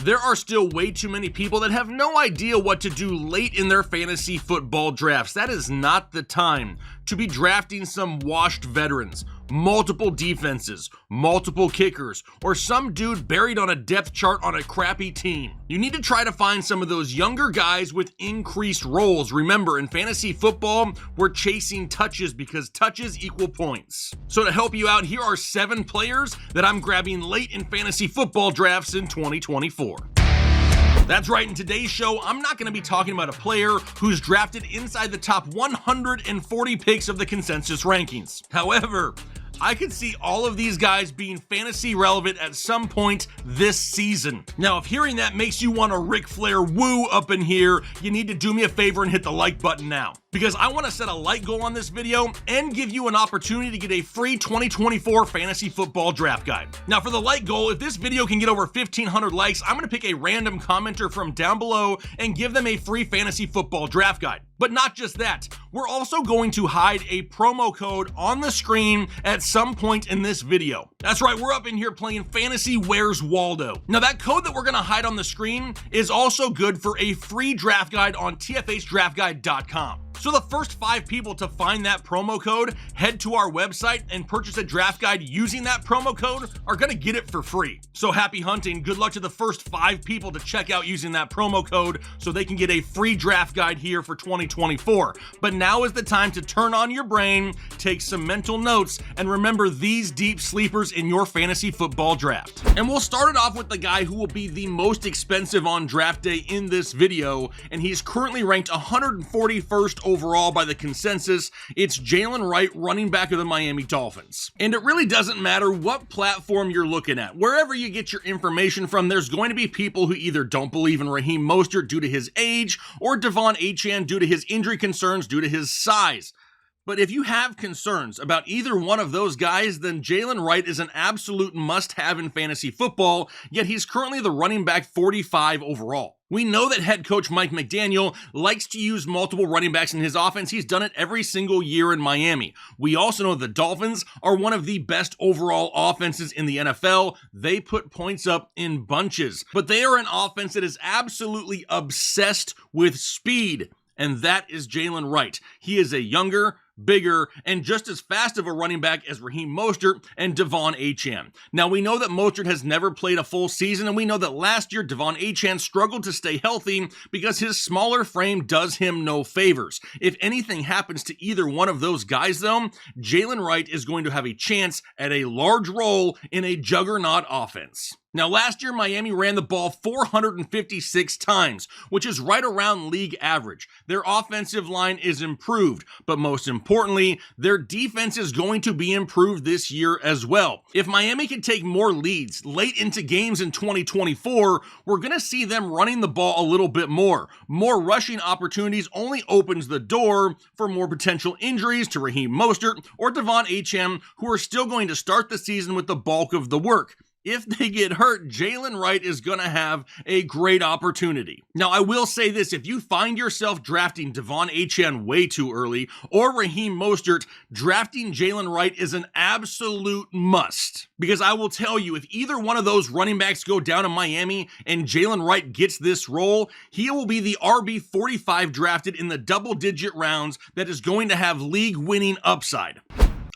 There are still way too many people that have no idea what to do late in their fantasy football drafts. That is not the time to be drafting some washed veterans, multiple defenses, multiple kickers, or some dude buried on a depth chart on a crappy team. You need to try to find some of those younger guys with increased roles. Remember, in fantasy football, we're chasing touches because touches equal points. So to help you out, here are 7 players that I'm grabbing late in fantasy football drafts in 2024. That's right, in today's show, I'm not going to be talking about a player who's drafted inside the top 140 picks of the consensus rankings. However, I could see all of these guys being fantasy relevant at some point this season. Now, if hearing that makes you want a Ric Flair woo up in here, you need to do me a favor and hit the like button now, because I want to set a like goal on this video and give you an opportunity to get a free 2024 fantasy football draft guide. Now, for the like goal, if this video can get over 1,500 likes, I'm going to pick a random commenter from down below and give them a free fantasy football draft guide. But not just that, we're also going to hide a promo code on the screen at some point in this video. That's right, we're up in here playing Fantasy Where's Waldo. Now, that code that we're going to hide on the screen is also good for a free draft guide on tfhdraftguide.com. So the first 5 people to find that promo code, head to our website and purchase a draft guide using that promo code, are going to get it for free. So happy hunting. Good luck to the first 5 people to check out using that promo code so they can get a free draft guide here for 2024. But now is the time to turn on your brain, take some mental notes, and remember these deep sleepers in your fantasy football draft. And we'll start it off with the guy who will be the most expensive on draft day in this video, and he's currently ranked 141st overall by the consensus. It's Jaylen Wright, running back of the Miami Dolphins. And it really doesn't matter what platform you're looking at. Wherever you get your information from, there's going to be people who either don't believe in Raheem Mostert due to his age, or De'Von Achane due to his injury concerns due to his size. But if you have concerns about either one of those guys, then Jaylen Wright is an absolute must-have in fantasy football, yet he's currently the running back 45 overall. We know that head coach Mike McDaniel likes to use multiple running backs in his offense. He's done it every single year in Miami. We also know the Dolphins are one of the best overall offenses in the NFL. They put points up in bunches, but they are an offense that is absolutely obsessed with speed, and that is Jaylen Wright. He is a younger, bigger, and just as fast of a running back as Raheem Mostert and De'Von Achane. Now, we know that Mostert has never played a full season, and we know that last year De'Von Achane struggled to stay healthy because his smaller frame does him no favors. If anything happens to either one of those guys, though, Jaylen Wright is going to have a chance at a large role in a juggernaut offense. Now, last year, Miami ran the ball 456 times, which is right around league average. Their offensive line is improved, but most importantly, their defense is going to be improved this year as well. If Miami can take more leads late into games in 2024, we're going to see them running the ball a little bit more. More rushing opportunities only opens the door for more potential injuries to Raheem Mostert or De'Von Achane, who are still going to start the season with the bulk of the work. If they get hurt, Jaylen Wright is going to have a great opportunity. Now, I will say this, if you find yourself drafting De'Von Achane way too early, or Raheem Mostert, drafting Jaylen Wright is an absolute must. Because I will tell you, if either one of those running backs go down in Miami and Jaylen Wright gets this role, he will be the RB 45 drafted in the double-digit rounds that is going to have league-winning upside.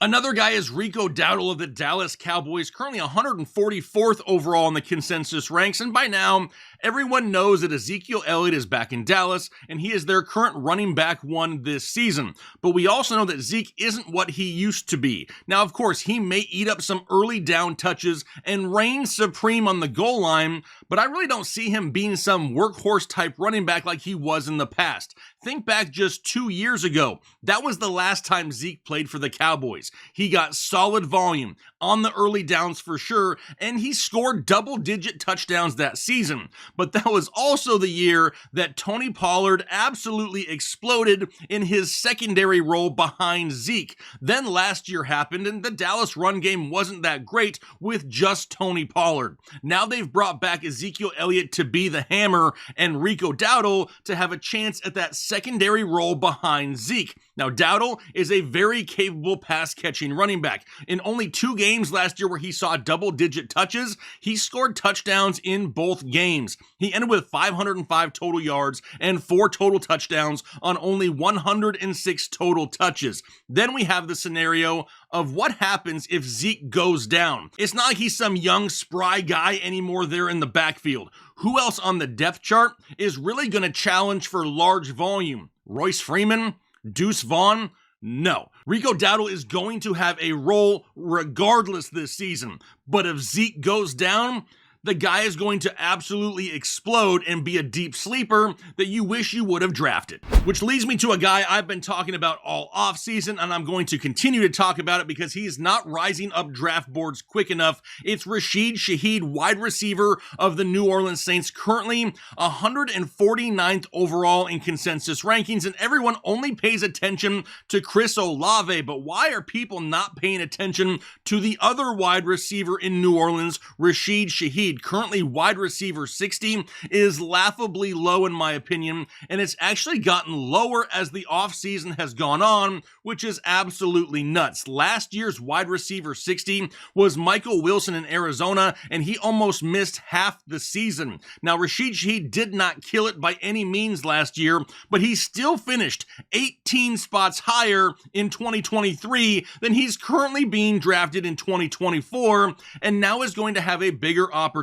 Another guy is Rico Gathers of the Dallas Cowboys, currently 144th overall in the consensus ranks, and by now, everyone knows that Ezekiel Elliott is back in Dallas, and he is their current running back 1 this season. But we also know that Zeke isn't what he used to be. Now, of course, he may eat up some early down touches and reign supreme on the goal line, but I really don't see him being some workhorse-type running back like he was in the past. Think back just 2 years ago. That was the last time Zeke played for the Cowboys. He got solid volume on the early downs for sure, and he scored double-digit touchdowns that season. But that was also the year that Tony Pollard absolutely exploded in his secondary role behind Zeke. Then last year happened, and the Dallas run game wasn't that great with just Tony Pollard. Now they've brought back Ezekiel Elliott to be the hammer, and Rico Gathers to have a chance at that secondary role behind Zeke. Now, Dowdle is a very capable pass-catching running back. In only 2 games last year where he saw double-digit touches, he scored touchdowns in both games. He ended with 505 total yards and 4 total touchdowns on only 106 total touches. Then we have the scenario of what happens if Zeke goes down. It's not like he's some young, spry guy anymore there in the backfield. Who else on the depth chart is really going to challenge for large volume? Royce Freeman? Deuce Vaughn? No. Rico Dowdle is going to have a role regardless this season. But if Zeke goes down, the guy is going to absolutely explode and be a deep sleeper that you wish you would have drafted. Which leads me to a guy I've been talking about all offseason, and I'm going to continue to talk about it because he's not rising up draft boards quick enough. It's Rasheed Shahed, wide receiver of the New Orleans Saints, currently 149th overall in consensus rankings, and everyone only pays attention to Chris Olave, but why are people not paying attention to the other wide receiver in New Orleans, Rasheed Shahed? Currently wide receiver 60 is laughably low in my opinion, and it's actually gotten lower as the offseason has gone on, which is absolutely nuts. Last year's wide receiver 60 was Michael Wilson in Arizona, and he almost missed half the season. Now, Rasheed Shahed did not kill it by any means last year, but he still finished 18 spots higher in 2023 than he's currently being drafted in 2024, and now is going to have a bigger opportunity.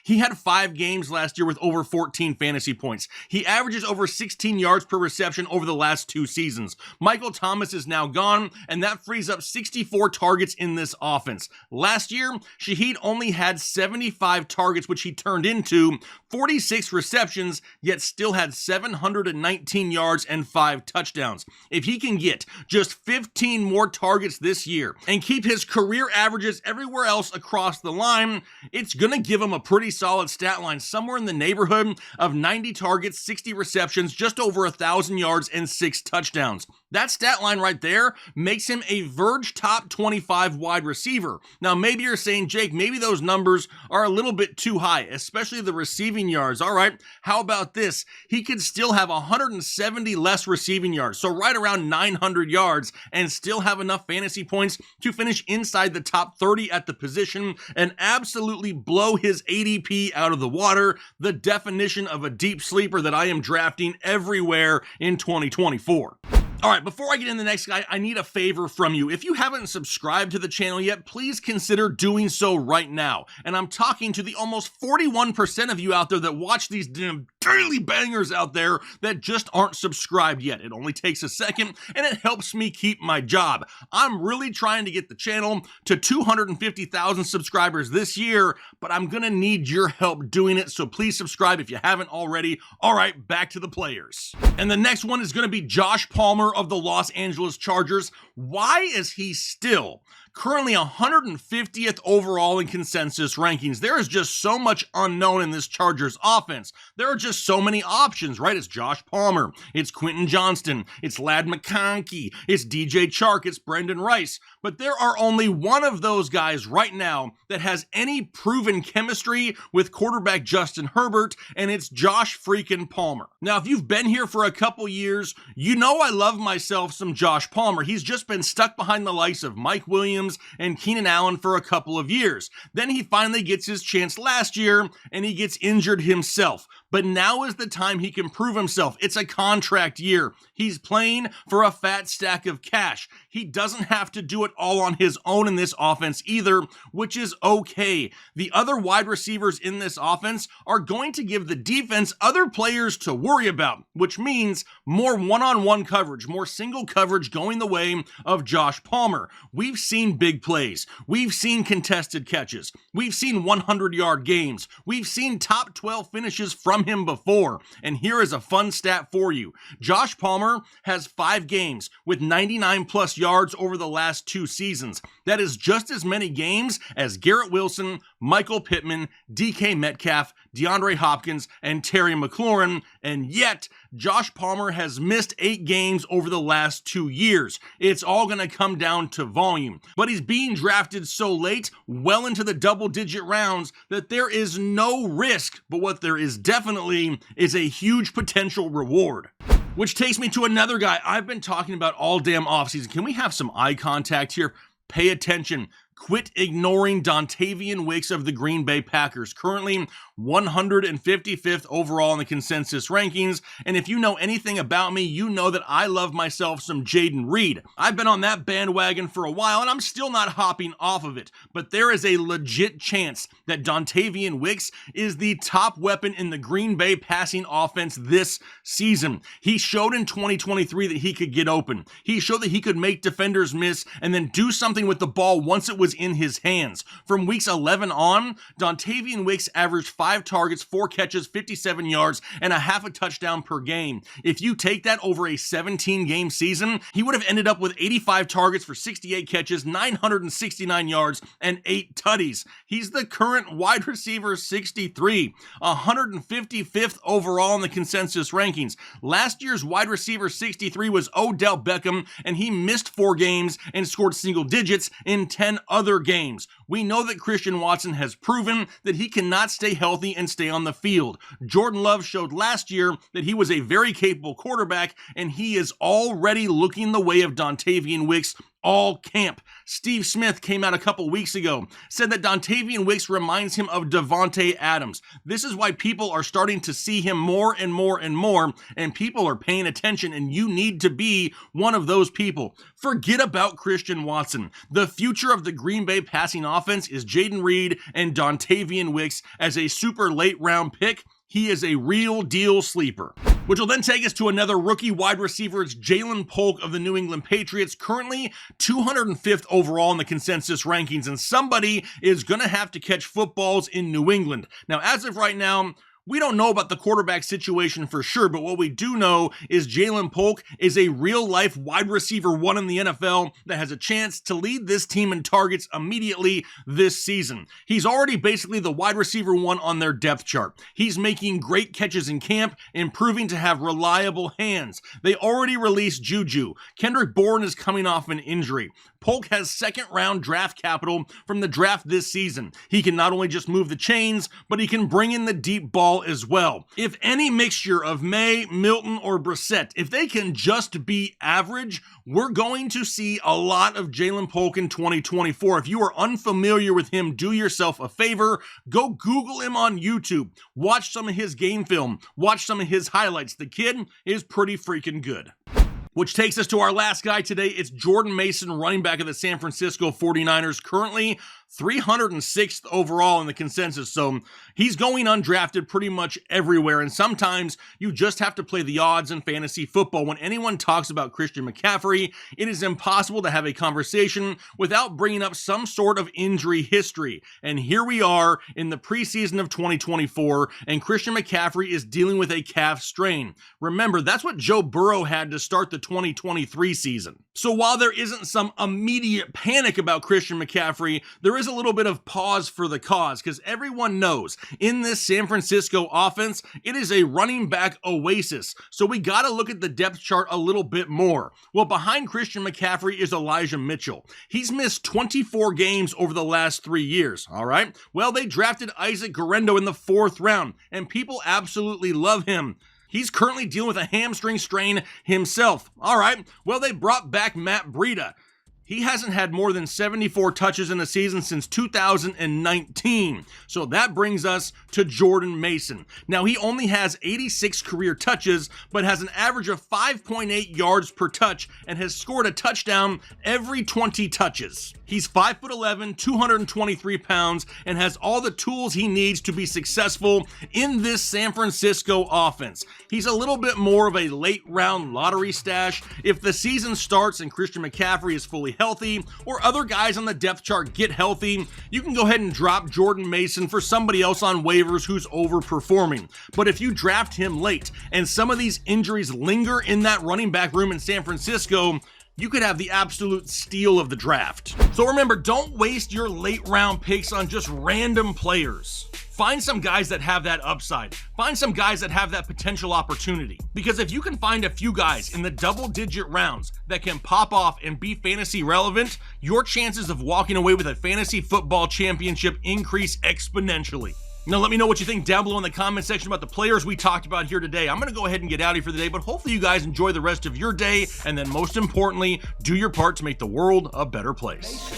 He had 5 games last year with over 14 fantasy points. He averages over 16 yards per reception over the last 2 seasons. Michael Thomas is now gone, and that frees up 64 targets in this offense. Last year, Shahed only had 75 targets, which he turned into 46 receptions, yet still had 719 yards and 5 touchdowns. If he can get just 15 more targets this year and keep his career averages everywhere else across the line, it's going to give him a pretty solid stat line, somewhere in the neighborhood of 90 targets, 60 receptions, just over 1,000 yards, and 6 touchdowns. That stat line right there makes him a Verge top 25 wide receiver. Now, maybe you're saying, Jake, maybe those numbers are a little bit too high, especially the receiving yards. All right, how about this? He could still have 170 less receiving yards, so right around 900 yards, and still have enough fantasy points to finish inside the top 30 at the position and absolutely blow his ADP out of the water, the definition of a deep sleeper that I am drafting everywhere in 2024. All right, before I get into the next guy, I need a favor from you. If you haven't subscribed to the channel yet, please consider doing so right now. And I'm talking to the almost 41% of you out there that watch these daily bangers out there that just aren't subscribed yet. It only takes a second, and it helps me keep my job. I'm really trying to get the channel to 250,000 subscribers this year, but I'm gonna need your help doing it, so please subscribe if you haven't already. All right, back to the players. And the next one is gonna be Josh Palmer of the Los Angeles Chargers. Why is he still currently 150th overall in consensus rankings? There is just so much unknown in this Chargers offense. There are just so many options, right? It's Josh Palmer, it's Quentin Johnston, it's Ladd McConkey, it's DJ Chark, it's Brendan Rice. But there are only one of those guys right now that has any proven chemistry with quarterback Justin Herbert, and it's Josh freaking Palmer. Now, if you've been here for a couple years, you know I love myself some Josh Palmer. He's just been stuck behind the likes of Mike Williams and Keenan Allen for a couple of years. Then he finally gets his chance last year, and he gets injured himself. But now is the time he can prove himself. It's a contract year. He's playing for a fat stack of cash. He doesn't have to do it all on his own in this offense either, which is okay. The other wide receivers in this offense are going to give the defense other players to worry about, which means more one-on-one coverage, more single coverage going the way of Josh Palmer. We've seen big plays. We've seen contested catches. We've seen 100-yard games. We've seen top 12 finishes from him before. And here is a fun stat for you. Josh Palmer has 5 games with 99 plus yards over the last 2 seasons. That is just as many games as Garrett Wilson, Michael Pittman, DK Metcalf, DeAndre Hopkins, and Terry McLaurin, and yet Josh Palmer has missed 8 games over the last 2 years. It's all going to come down to volume, but he's being drafted so late, well into the double-digit rounds, that there is no risk, but what there is definitely is a huge potential reward. Which takes me to another guy I've been talking about all damn offseason. Can we have some eye contact here? Pay attention. Quit ignoring Davian Wicks of the Green Bay Packers, currently 155th overall in the consensus rankings. And if you know anything about me, you know that I love myself some Jaylen Wright. I've been on that bandwagon for a while, and I'm still not hopping off of it. But there is a legit chance that Davian Wicks is the top weapon in the Green Bay passing offense this season. He showed in 2023 that he could get open. He showed that he could make defenders miss and then do something with the ball once it was in his hands. From weeks 11 on, Davian Wicks averaged 5 targets, 4 catches, 57 yards, and a half a touchdown per game. If you take that over a 17-game season, he would have ended up with 85 targets for 68 catches, 969 yards, and 8 tutties. He's the current wide receiver 63, 155th overall in the consensus rankings. Last year's wide receiver 63 was Odell Beckham, and he missed 4 games and scored single digits in 10 other games. We know that Christian Watson has proven that he cannot stay healthy and stay on the field. Jordan Love showed last year that he was a very capable quarterback, and he is already looking the way of Davian Wicks all camp. Steve Smith came out a couple weeks ago, said that Davian Wicks reminds him of Davante Adams. This is why people are starting to see him more and more and more, and people are paying attention, and you need to be one of those people. Forget about Christian Watson. The future of the Green Bay passing offense is Jaylen Wright and Davian Wicks as a super late round pick. He is a real deal sleeper. Which will then take us to another rookie wide receiver. It's Ja'Lyn Polk of the New England Patriots, currently 205th overall in the consensus rankings, and somebody is going to have to catch footballs in New England. Now, as of right now, we don't know about the quarterback situation for sure, but what we do know is Ja'Lyn Polk is a real-life wide receiver 1 in the NFL that has a chance to lead this team in targets immediately this season. He's already basically the wide receiver 1 on their depth chart. He's making great catches in camp and proving to have reliable hands. They already released Juju. Kendrick Bourne is coming off an injury. Polk has second-round draft capital from the draft this season. He can not only just move the chains, but he can bring in the deep ball as well. If any mixture of May, Milton, or Brissett, if they can just be average, we're going to see a lot of Ja'Lyn Polk in 2024. If you are unfamiliar with him, do yourself a favor. Go Google him on YouTube. Watch some of his game film. Watch some of his highlights. The kid is pretty freaking good. Which takes us to our last guy today. It's Jordan Mason, running back of the San Francisco 49ers, currently 306th overall in the consensus. So he's going undrafted pretty much everywhere. And sometimes you just have to play the odds in fantasy football. When anyone talks about Christian McCaffrey, it is impossible to have a conversation without bringing up some sort of injury history. And here we are in the preseason of 2024, and Christian McCaffrey is dealing with a calf strain. Remember, that's what Joe Burrow had to start the 2023 season. So while there isn't some immediate panic about Christian McCaffrey, there is a little bit of pause for the cause, because everyone knows in this San Francisco offense, it is a running back oasis. So we got to look at the depth chart a little bit more. Well, behind Christian McCaffrey is Elijah Mitchell. He's missed 24 games over the last 3 years, all right? Well, they drafted Isaac Guerendo in the 4th round, and people absolutely love him. He's currently dealing with a hamstring strain himself. All right, well, they brought back Matt Breida. He hasn't had more than 74 touches in a season since 2019. So that brings us to Jordan Mason. Now, he only has 86 career touches, but has an average of 5.8 yards per touch and has scored a touchdown every 20 touches. He's 5'11", 223 pounds, and has all the tools he needs to be successful in this San Francisco offense. He's a little bit more of a late round lottery stash. If the season starts and Christian McCaffrey is fully healthy, or other guys on the depth chart get healthy, you can go ahead and drop Jordan Mason for somebody else on waivers who's overperforming. But if you draft him late, and some of these injuries linger in that running back room in San Francisco, you could have the absolute steal of the draft. So remember, don't waste your late round picks on just random players. Find some guys that have that upside. Find some guys that have that potential opportunity. Because if you can find a few guys in the double-digit rounds that can pop off and be fantasy relevant, your chances of walking away with a fantasy football championship increase exponentially. Now let me know what you think down below in the comment section about the players we talked about here today. I'm going to go ahead and get out of here for the day, but hopefully you guys enjoy the rest of your day, and then most importantly, do your part to make the world a better place.